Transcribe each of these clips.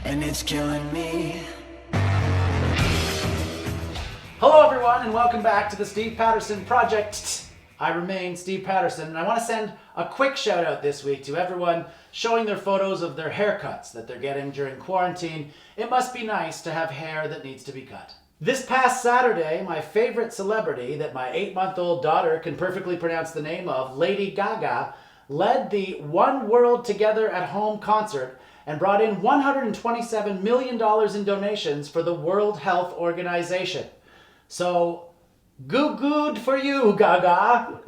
and it's killing me. Hello everyone and welcome back to the Steve Patterson Project. I remain Steve Patterson and I want to send a quick shout out this week to everyone showing their photos of their haircuts that they're getting during quarantine. It must be nice to have hair that needs to be cut. This past Saturday, my favorite celebrity that my 8-month-old daughter can perfectly pronounce the name of, Lady Gaga, led the One World Together at Home concert and brought in $127 million in donations for the World Health Organization. So, good for you, Gaga.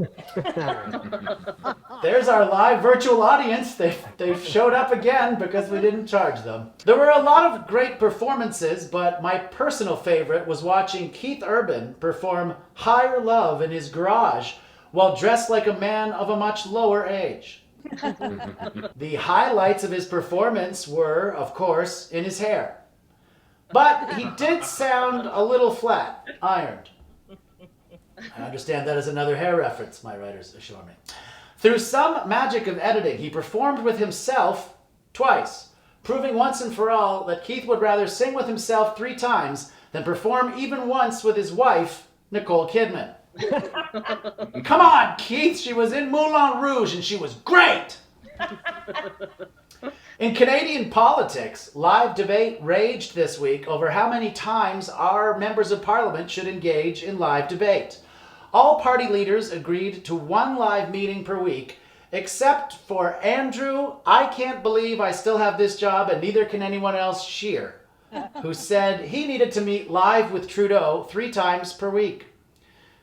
There's our live virtual audience. They've showed up again because we didn't charge them. There were a lot of great performances, but my personal favorite was watching Keith Urban perform Higher Love in his garage while dressed like a man of a much lower age. The highlights of his performance were, of course, in his hair. But he did sound a little flat, ironed. I understand that is another hair reference, my writers assure me. Through some magic of editing, he performed with himself twice, proving once and for all that Keith would rather sing with himself 3 times than perform even once with his wife, Nicole Kidman. Come on, Keith, she was in Moulin Rouge and she was great! In Canadian politics, live debate raged this week over how many times our members of parliament should engage in live debate. All party leaders agreed to 1 live meeting per week, except for Andrew, I can't believe I still have this job and neither can anyone else, Scheer, who said he needed to meet live with Trudeau 3 times per week.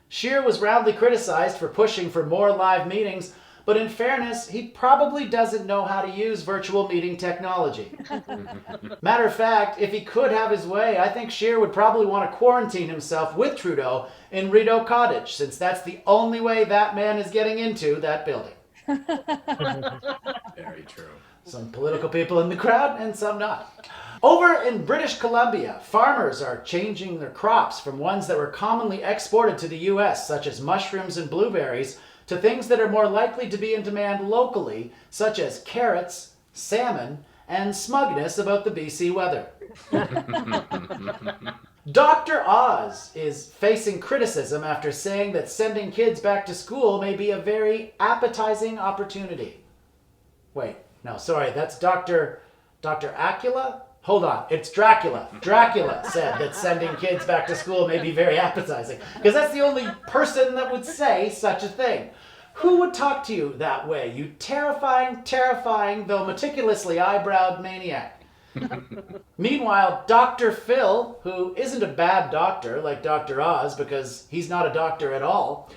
Scheer was roundly criticized for pushing for more live meetings, but in fairness, he probably doesn't know how to use virtual meeting technology. Matter of fact, if he could have his way, I think Scheer would probably want to quarantine himself with Trudeau in Rideau Cottage, since that's the only way that man is getting into that building. Very true. Some political people in the crowd and some not. Over in British Columbia, farmers are changing their crops from ones that were commonly exported to the US, such as mushrooms and blueberries, to things that are more likely to be in demand locally, such as carrots, salmon, and smugness about the BC weather. Dr. Oz is facing criticism after saying that sending kids back to school may be a very appetizing opportunity. Wait, no, sorry, that's Dr. Acula? Hold on, it's Dracula. Dracula said that sending kids back to school may be very appetizing, because that's the only person that would say such a thing. Who would talk to you that way, you terrifying, though meticulously eyebrowed maniac? Meanwhile, Dr. Phil, who isn't a bad doctor like Dr. Oz, because he's not a doctor at all,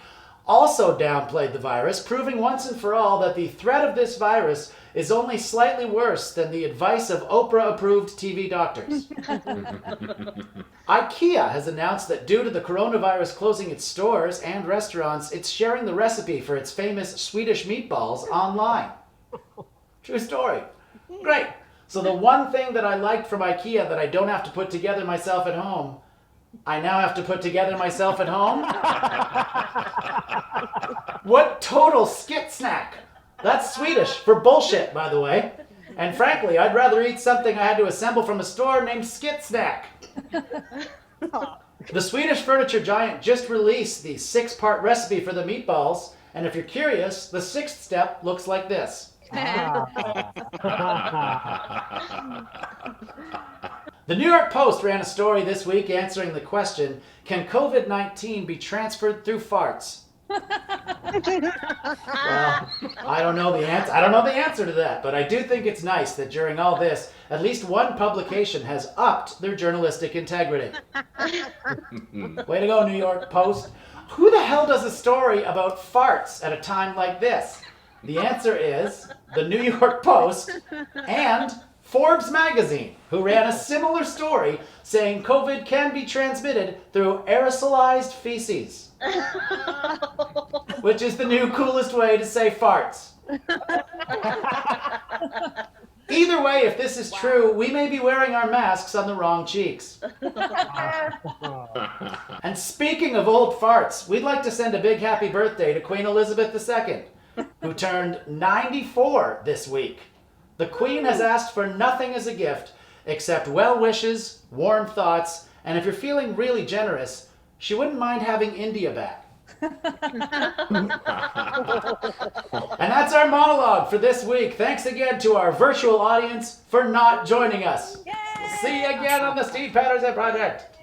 also downplayed the virus, proving once and for all that the threat of this virus is only slightly worse than the advice of Oprah-approved TV doctors. IKEA has announced that due to the coronavirus closing its stores and restaurants, it's sharing the recipe for its famous Swedish meatballs online. True story. Great. So the one thing that I liked from IKEA that I don't have to put together myself at home, I now have to put together myself at home? What total skit snack! That's Swedish for bullshit, by the way. And frankly, I'd rather eat something I had to assemble from a store named Skit Snack. The Swedish furniture giant just released the 6-part recipe for the meatballs, and if you're curious, the 6th step looks like this. The New York Post ran a story this week answering the question, can COVID-19 be transferred through farts? Well, I don't know the answer. I don't know the answer to that, but I do think it's nice that during all this, at least one publication has upped their journalistic integrity. Way to go, New York Post. Who the hell does a story about farts at a time like this? The answer is the New York Post and Forbes magazine, who ran a similar story saying COVID can be transmitted through aerosolized feces. Which is the new coolest way to say farts. Either way, if this is true, we may be wearing our masks on the wrong cheeks. And speaking of old farts, we'd like to send a big happy birthday to Queen Elizabeth II, who turned 94 this week. The Queen has asked for nothing as a gift accept well wishes, warm thoughts, and if you're feeling really generous, she wouldn't mind having India back. And that's our monologue for this week. Thanks again to our virtual audience for not joining us. Yay! See you again on the Steve Patterson Project.